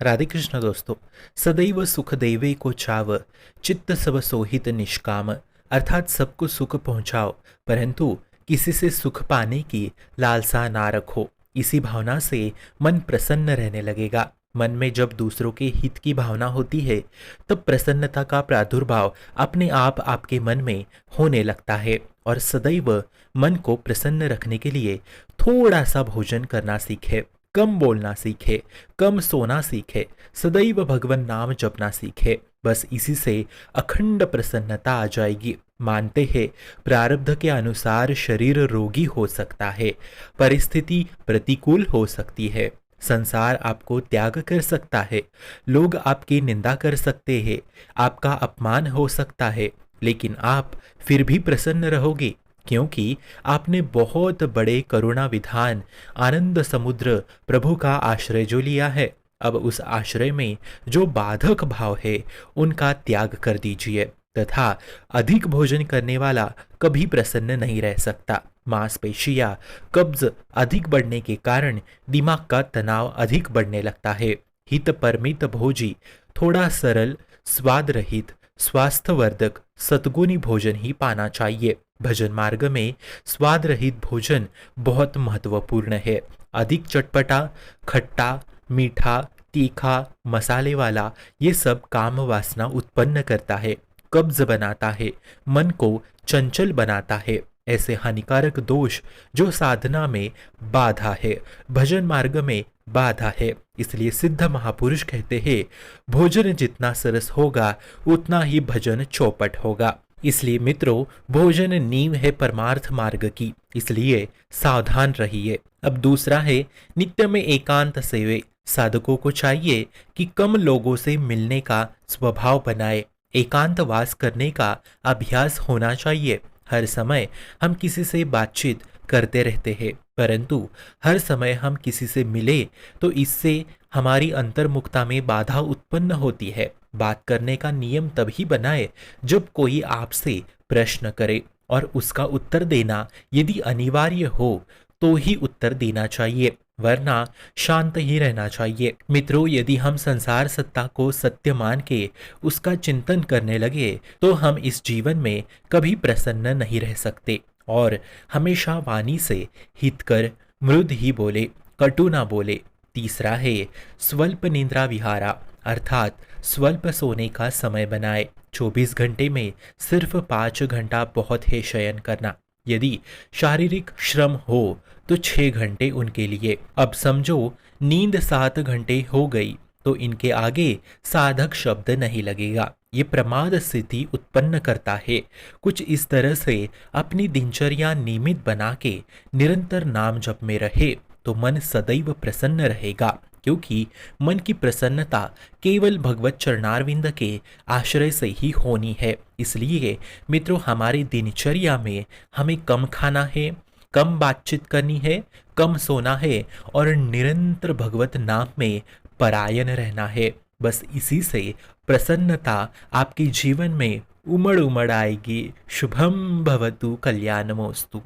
राधे कृष्ण दोस्तों। सदैव सुख देवे को चाव, चित्त सब सोहित निष्काम। अर्थात सबको सुख पहुंचाओ, परंतु किसी से सुख पाने की लालसा ना रखो। इसी भावना से मन प्रसन्न रहने लगेगा। मन में जब दूसरों के हित की भावना होती है, तब प्रसन्नता का प्रादुर्भाव अपने आप आपके मन में होने लगता है। और सदैव मन को प्रसन्न रखने के लिए थोड़ा सा भोजन करना सीखे, कम बोलना सीखे, कम सोना सीखे, सदैव भगवान नाम जपना सीखे। बस इसी से अखंड प्रसन्नता आ जाएगी। मानते हैं प्रारब्ध के अनुसार शरीर रोगी हो सकता है, परिस्थिति प्रतिकूल हो सकती है, संसार आपको त्याग कर सकता है, लोग आपकी निंदा कर सकते हैं, आपका अपमान हो सकता है, लेकिन आप फिर भी प्रसन्न रहोगे, क्योंकि आपने बहुत बड़े करुणा विधान आनंद समुद्र प्रभु का आश्रय जो लिया है। अब उस आश्रय में जो बाधक भाव है उनका त्याग कर दीजिए, तथा अधिक भोजन करने वाला कभी प्रसन्न नहीं रह सकता। मांसपेशियां कब्ज अधिक बढ़ने के कारण दिमाग का तनाव अधिक बढ़ने लगता है। हित परमित भोजी थोड़ा सरल, स्वाद रहित, स्वास्थ्यवर्धक सतगुणी भोजन ही पाना चाहिए। भजन मार्ग में स्वाद रहित भोजन बहुत महत्वपूर्ण है। अधिक चटपटा, खट्टा, मीठा, तीखा, मसाले वाला ये सब काम वासना उत्पन्न करता है, कब्ज बनाता है, मन को चंचल बनाता है। ऐसे हानिकारक दोष जो साधना में बाधा है, भजन मार्ग में बाधा है। इसलिए सिद्ध महापुरुष कहते हैं, भोजन जितना सरस होगा उतना ही भजन चौपट होगा। इसलिए मित्रों, भोजन नींव है परमार्थ मार्ग की, इसलिए सावधान रहिए। अब दूसरा है नित्य में एकांत सेवे। साधकों को चाहिए कि कम लोगों से मिलने का स्वभाव बनाए, एकांतवास करने का अभ्यास होना चाहिए। हर समय हम किसी से बातचीत करते रहते हैं, परंतु हर समय हम किसी से मिले तो इससे हमारी अंतर्मुखता में बाधा उत्पन्न होती है। बात करने का नियम तभी बनाए जब कोई आपसे प्रश्न करे, और उसका उत्तर देना यदि अनिवार्य हो तो ही उत्तर देना चाहिए, वरना शांत ही रहना चाहिए। मित्रों, यदि हम संसार सत्ता को सत्य मान के उसका चिंतन करने लगे तो हम इस जीवन में कभी प्रसन्न नहीं रह सकते, और हमेशा वाणी से हितकर मृद ही बोले, कटु ना बोले। तीसरा है स्वल्प निद्रा विहारा, अर्थात स्वल्प सोने का समय बनाए। 24 घंटे में सिर्फ 5 घंटा बहुत है शयन करना। यदि शारीरिक श्रम हो तो 6 घंटे उनके लिए। अब समझो नींद 7 घंटे हो गई तो इनके आगे साधक शब्द नहीं लगेगा। ये प्रमाद स्थिति उत्पन्न करता है। कुछ इस तरह से अपनी दिनचर्या नियमित बना के निरंतर नाम जप में रहे तो मन सदैव प्रसन्न रहेगा, क्योंकि मन की प्रसन्नता केवल भगवत चरणारविंद के आश्रय से ही होनी है। इसलिए मित्रों, हमारी दिनचर्या में हमें कम खाना है, कम बातचीत करनी है, कम सोना है, और निरंतर भगवत नाम में परायण रहना है। बस इसी से प्रसन्नता आपके जीवन में उमड़ उमड़ आएगी। शुभम भवतु कल्याणमोस्तु।